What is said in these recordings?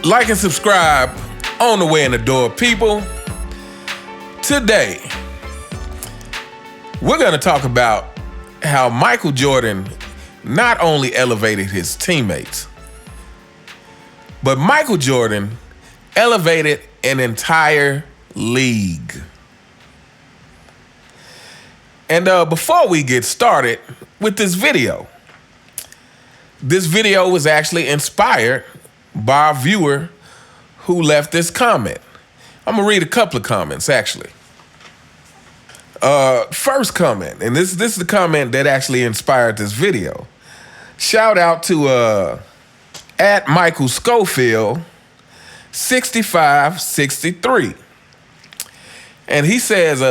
Like and subscribe on the way in the door, people. Today, we're going to talk about how Michael Jordan not only elevated his teammates, but Michael Jordan elevated an entire league. And before we get started with this video was actually inspired by a viewer who left this comment. I'm gonna read a couple of comments, actually. First comment, and this is the comment that actually inspired this video. Shout out to at Michael Schofield 6563. And he says,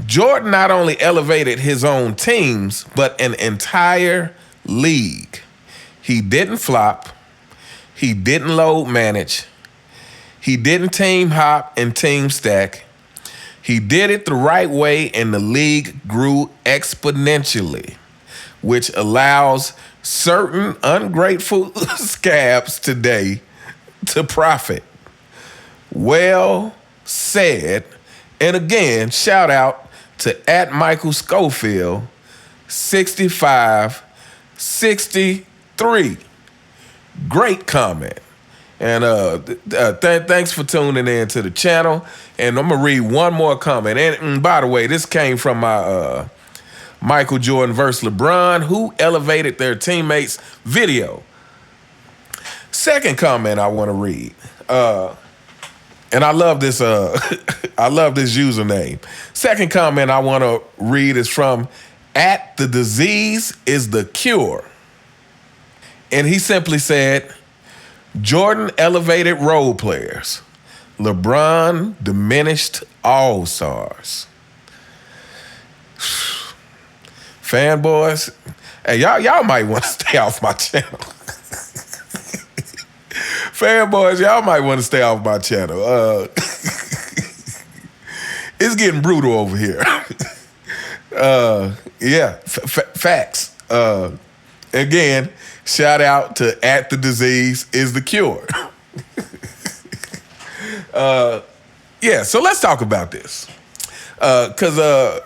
Jordan not only elevated his own teams, but an entire league. He didn't flop. He didn't load manage. He didn't team hop and team stack. He did it the right way, and the league grew exponentially, which allows certain ungrateful scabs today to profit. Well said. And again, shout out to at Michael Schofield 6563. Great comment. And thanks for tuning in to the channel. And I'm going to read one more comment. And by the way, this came from my Michael Jordan versus LeBron, who elevated their teammates video. Second comment I want to read. And I love this I love this username. Second comment I want to read is from at the disease is the cure. And he simply said, Jordan elevated role players. LeBron diminished all-stars. Fanboys, hey, y'all might want to stay off my channel. Fanboys, y'all might want to stay off my channel. It's getting brutal over here. Facts. Again, shout out to at the disease is the cure. So let's talk about this. Because,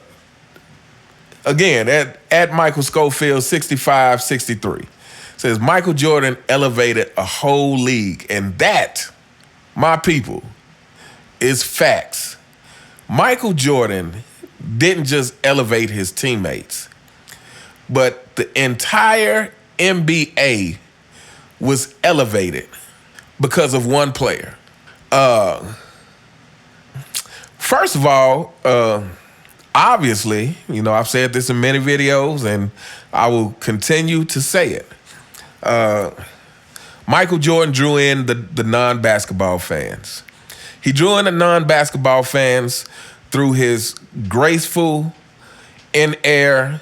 again, at Michael Schofield 6563 says Michael Jordan elevated a whole league. And that, my people, is facts. Michael Jordan didn't just elevate his teammates, but the entire NBA was elevated because of one player. First of all, obviously, I've said this in many videos and I will continue to say it. Michael Jordan drew in the non-basketball fans. He drew in the non-basketball fans through his graceful in-air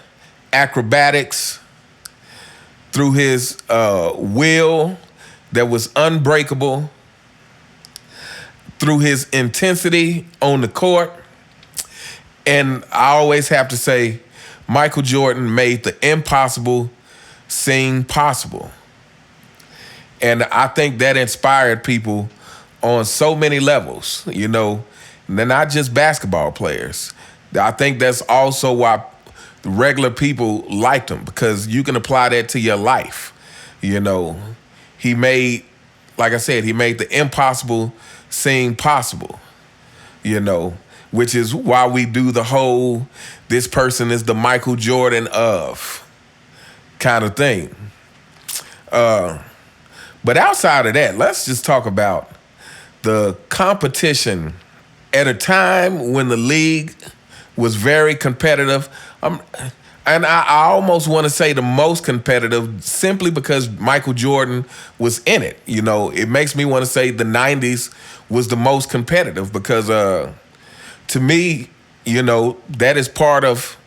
acrobatics, through his will that was unbreakable, through his intensity on the court. And I always have to say, Michael Jordan made the impossible seem possible. And I think that inspired people on so many levels, They're not just basketball players. I think that's also why regular people liked him, because you can apply that to your life. He made, like I said, he made the impossible seem possible, which is why we do the whole, this person is the Michael Jordan of kind of thing. But outside of that, let's just talk about the competition at a time when the league was very competitive. And I almost want to say the most competitive, simply because Michael Jordan was in it. It makes me want to say the 90s was the most competitive because to me, that is part of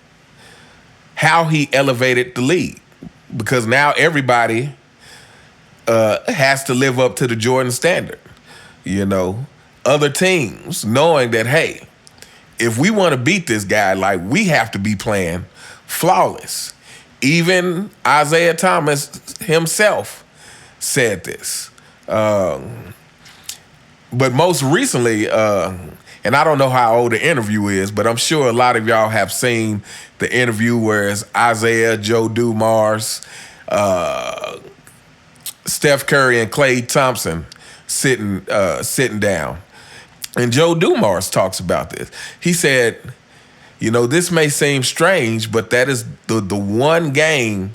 how he elevated the league, because now everybody has to live up to the Jordan standard. Other teams knowing that, hey, if we want to beat this guy, we have to be playing flawless. Even Isaiah Thomas himself said this. But most recently, and I don't know how old the interview is, but I'm sure a lot of y'all have seen the interview where it's Isaiah, Joe Dumars, Steph Curry, and Klay Thompson sitting down. And Joe Dumars talks about this. He said, this may seem strange, but that is the one game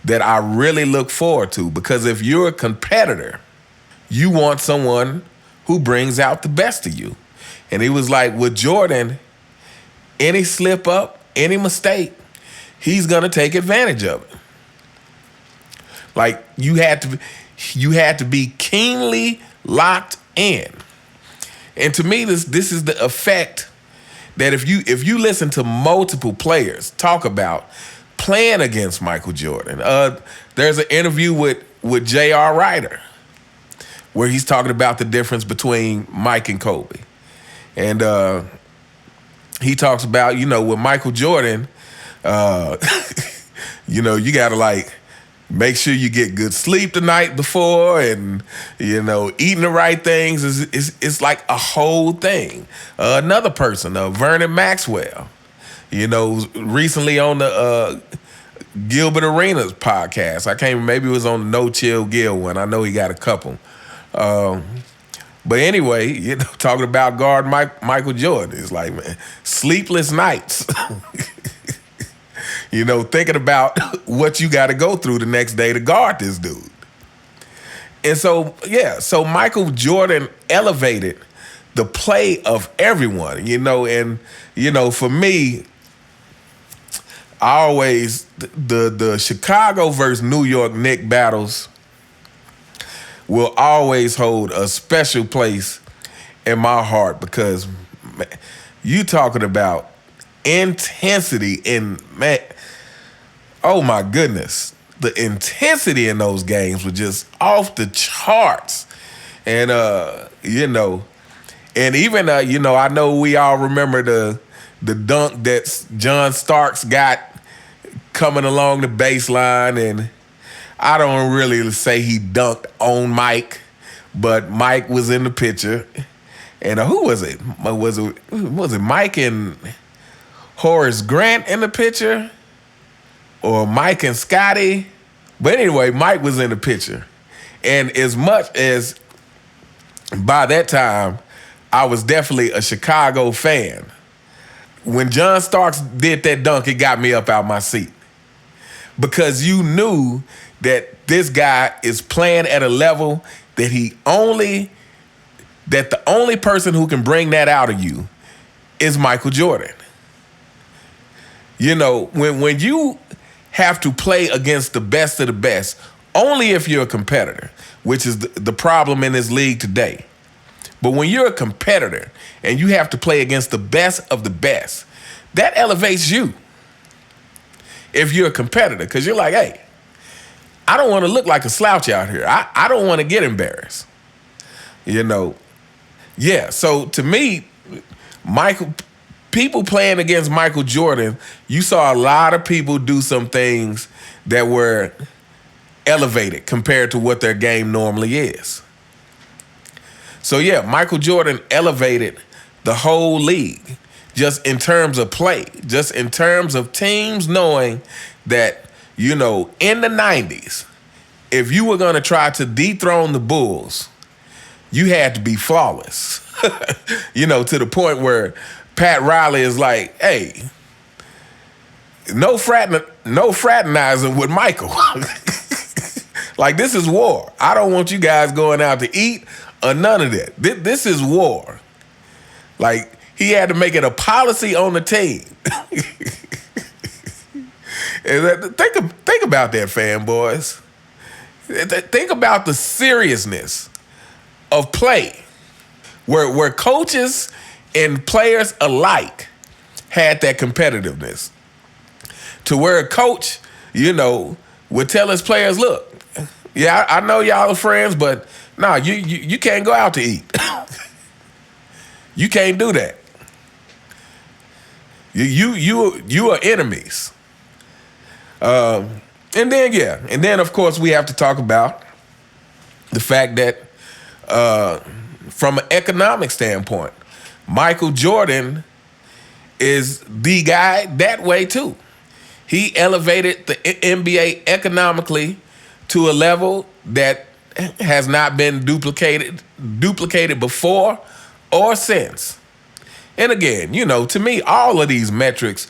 that I really look forward to, because if you're a competitor, you want someone who brings out the best of you. And he was like, with Jordan, any slip up, any mistake, he's gonna take advantage of it. Like you had to be keenly locked in. And to me, this is the effect that if you listen to multiple players talk about playing against Michael Jordan, there's an interview with J.R. Ryder where he's talking about the difference between Mike and Kobe. And he talks about, with Michael Jordan, you got to make sure you get good sleep the night before, and eating the right things is like a whole thing. Another person, Vernon Maxwell, recently on the Gilbert Arenas podcast. I can't remember, maybe it was on the No Chill Gil one. I know he got a couple. But anyway, talking about guard Michael Jordan, it's like, man, sleepless nights. Thinking about what you got to go through the next day to guard this dude. And so Michael Jordan elevated the play of everyone, and, for me, I always, the Chicago versus New York Knicks battles will always hold a special place in my heart, because you talking about intensity oh my goodness, the intensity in those games was just off the charts. And and even I know we all remember the dunk that John Starks got coming along the baseline, and I don't really say he dunked on Mike, but Mike was in the picture. And who was it? Was it Mike and Horace Grant in the picture? Or Mike and Scotty? But anyway, Mike was in the picture. And as much as by that time, I was definitely a Chicago fan, when John Starks did that dunk, it got me up out my seat. Because you knew that this guy is playing at a level that the only person who can bring that out of you is Michael Jordan. When you have to play against the best of the best, only if you're a competitor, which is the problem in this league today. But when you're a competitor and you have to play against the best of the best, that elevates you. If you're a competitor, because you're like, hey, I don't want to look like a slouch out here. I don't want to get embarrassed. Yeah, so to me, people playing against Michael Jordan, you saw a lot of people do some things that were elevated compared to what their game normally is. So yeah, Michael Jordan elevated the whole league just in terms of play, just in terms of teams knowing that, in the 90s, if you were going to try to dethrone the Bulls, you had to be flawless, to the point where Pat Riley is like, hey, no fraternizing with Michael. Like, this is war. I don't want you guys going out to eat or none of that. This is war. Like, he had to make it a policy on the team. And think about that, fanboys. Think about the seriousness of play, where coaches and players alike had that competitiveness, to where a coach, would tell his players, look, yeah, I know y'all are friends, but no, you can't go out to eat. You can't do that. You are enemies. And then of course we have to talk about The fact that from an economic standpoint, Michael Jordan is the guy that way too. He elevated the NBA economically to a level that has not been duplicated before or since. And again, to me, all of these metrics,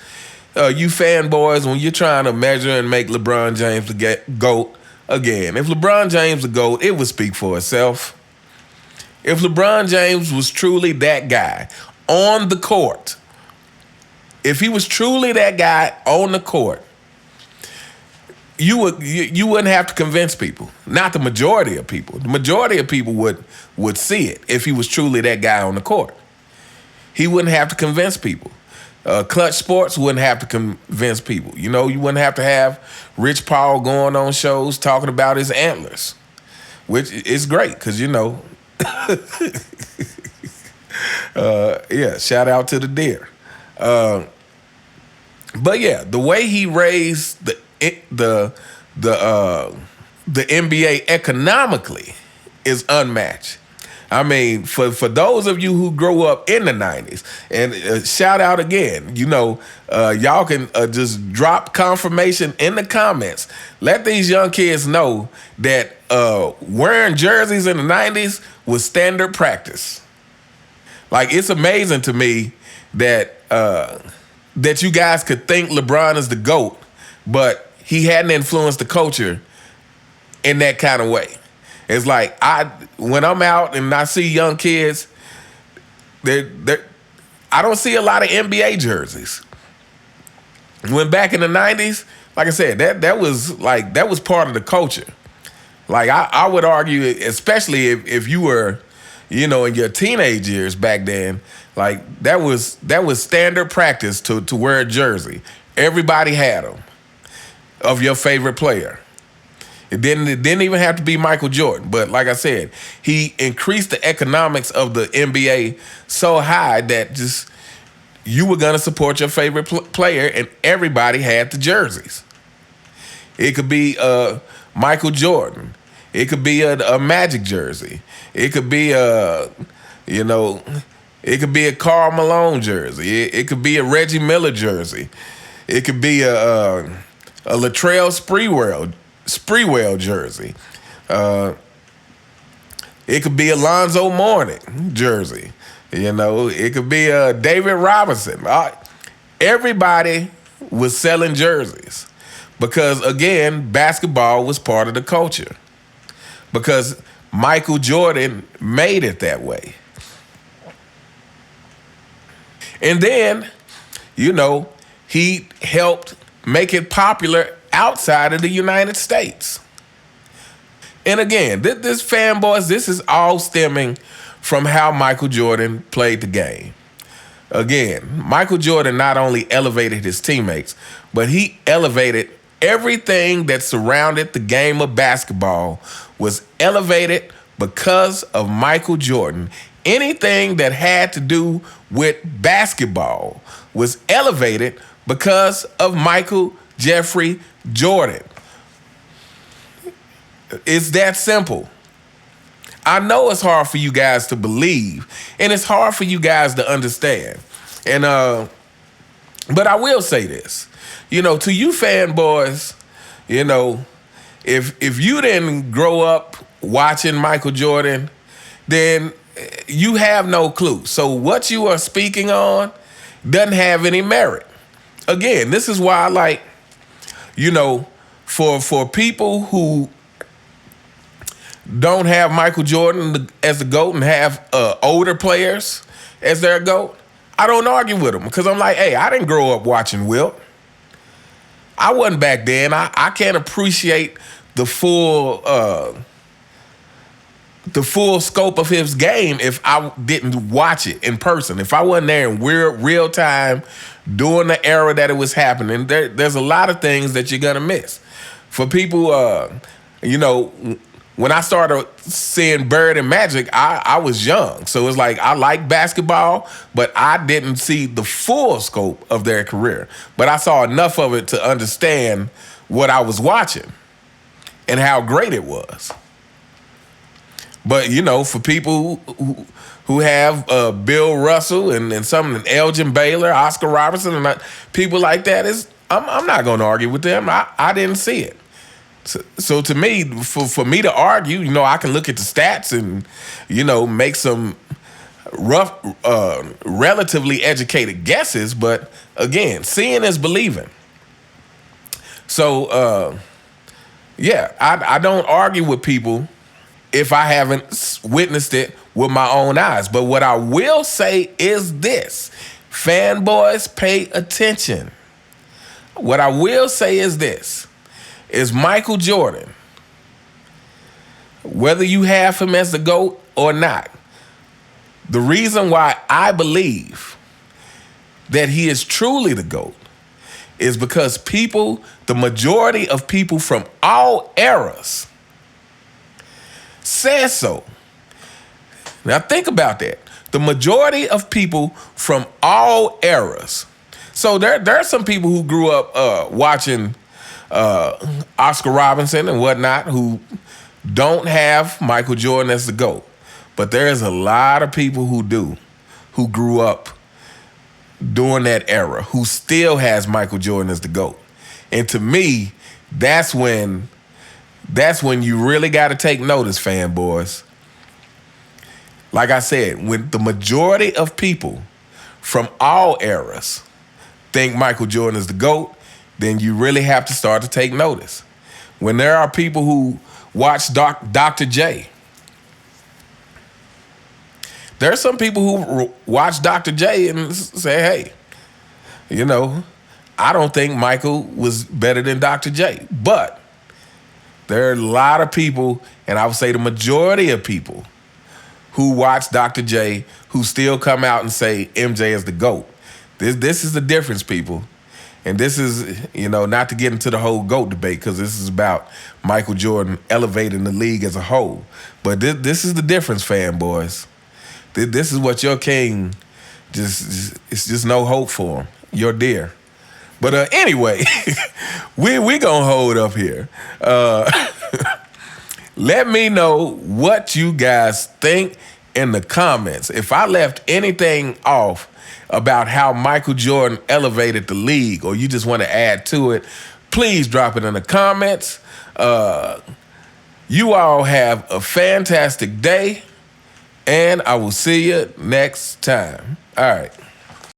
you fanboys, when you're trying to measure and make LeBron James the GOAT, again, if LeBron James the GOAT, it would speak for itself. If LeBron James was truly that guy on the court, if he was truly that guy on the court, you wouldn't have to convince people. Not the majority of people. The majority of people would see it if he was truly that guy on the court. He wouldn't have to convince people. Clutch Sports wouldn't have to convince people. You wouldn't have to have Rich Paul going on shows talking about his antlers, which is great because, yeah, shout out to the deer. But yeah, the way he raised the NBA economically is unmatched. I mean, for those of you who grew up in the 90s, and shout out again, y'all can just drop confirmation in the comments. Let these young kids know that wearing jerseys in the 90s was standard practice. Like, it's amazing to me that that you guys could think LeBron is the GOAT, but he hadn't influenced the culture in that kind of way. It's like when I'm out and I see young kids, I don't see a lot of NBA jerseys. When back in the 90s, like I said, that was part of the culture. Like I would argue, especially if you were, in your teenage years back then, like that was standard practice to wear a jersey. Everybody had them of your favorite player. It didn't even have to be Michael Jordan. But like I said, he increased the economics of the NBA so high that just you were going to support your favorite player, and everybody had the jerseys. It could be Michael Jordan. It could be a Magic jersey. It could be it could be a Karl Malone jersey. It could be a Reggie Miller jersey. It could be a Latrell Sprewell jersey. It could be Alonzo Mourning jersey. It could be David Robinson. Everybody was selling jerseys because, again, basketball was part of the culture. Because Michael Jordan made it that way. And then, he helped make it popular outside of the United States. And again, this fanboys, this is all stemming from how Michael Jordan played the game. Again, Michael Jordan not only elevated his teammates, but he elevated everything that surrounded the game of basketball was elevated because of Michael Jordan. Anything that had to do with basketball was elevated because of Michael Jeffrey Jordan. It's that simple. I know it's hard for you guys to believe, and it's hard for you guys to understand. And but I will say this, to you fanboys, if you didn't grow up watching Michael Jordan, then you have no clue. So what you are speaking on doesn't have any merit. Again, this is why I like, for people who don't have Michael Jordan as the GOAT and have older players as their GOAT, I don't argue with them because I'm like, hey, I didn't grow up watching Wilt. I wasn't back then. I can't appreciate the full scope of his game if I didn't watch it in person. If I wasn't there in real time during the era that it was happening, there's a lot of things that you're gonna miss. For people, when I started seeing Bird and Magic, I was young. So it's like I like basketball, but I didn't see the full scope of their career. But I saw enough of it to understand what I was watching and how great it was. But for people who have Bill Russell and some Elgin Baylor, Oscar Robertson, and people like that, I'm not going to argue with them. I didn't see it. So to me, for me to argue, I can look at the stats and make some rough, relatively educated guesses. But again, seeing is believing. So yeah, I don't argue with people if I haven't witnessed it with my own eyes. But what I will say is this: fanboys, pay attention. What I will say is this: is Michael Jordan, whether you have him as the GOAT or not, the reason why I believe that he is truly the GOAT is because the majority of people from all eras says so. Now think about that. The majority of people from all eras. So there are some people who grew up watching Oscar Robertson and whatnot who don't have Michael Jordan as the GOAT. But there's a lot of people who do, who grew up during that era, who still has Michael Jordan as the GOAT. And to me, that's when you really got to take notice, fanboys. Like I said, when the majority of people from all eras think Michael Jordan is the GOAT, then you really have to start to take notice. When there are people who watch Dr. J, there are some people who watch Dr. J and say, hey, I don't think Michael was better than Dr. J. But there are a lot of people, and I would say the majority of people, who watch Dr. J who still come out and say MJ is the GOAT. This is the difference, people. And this is, not to get into the whole GOAT debate, because this is about Michael Jordan elevating the league as a whole. But this is the difference, fanboys. This is what your king, it's just no hope for him. Your dear. But anyway, we gonna hold up here. Let me know what you guys think in the comments. If I left anything off about how Michael Jordan elevated the league, or you just want to add to it, please drop it in the comments. You all have a fantastic day, and I will see you next time. All right.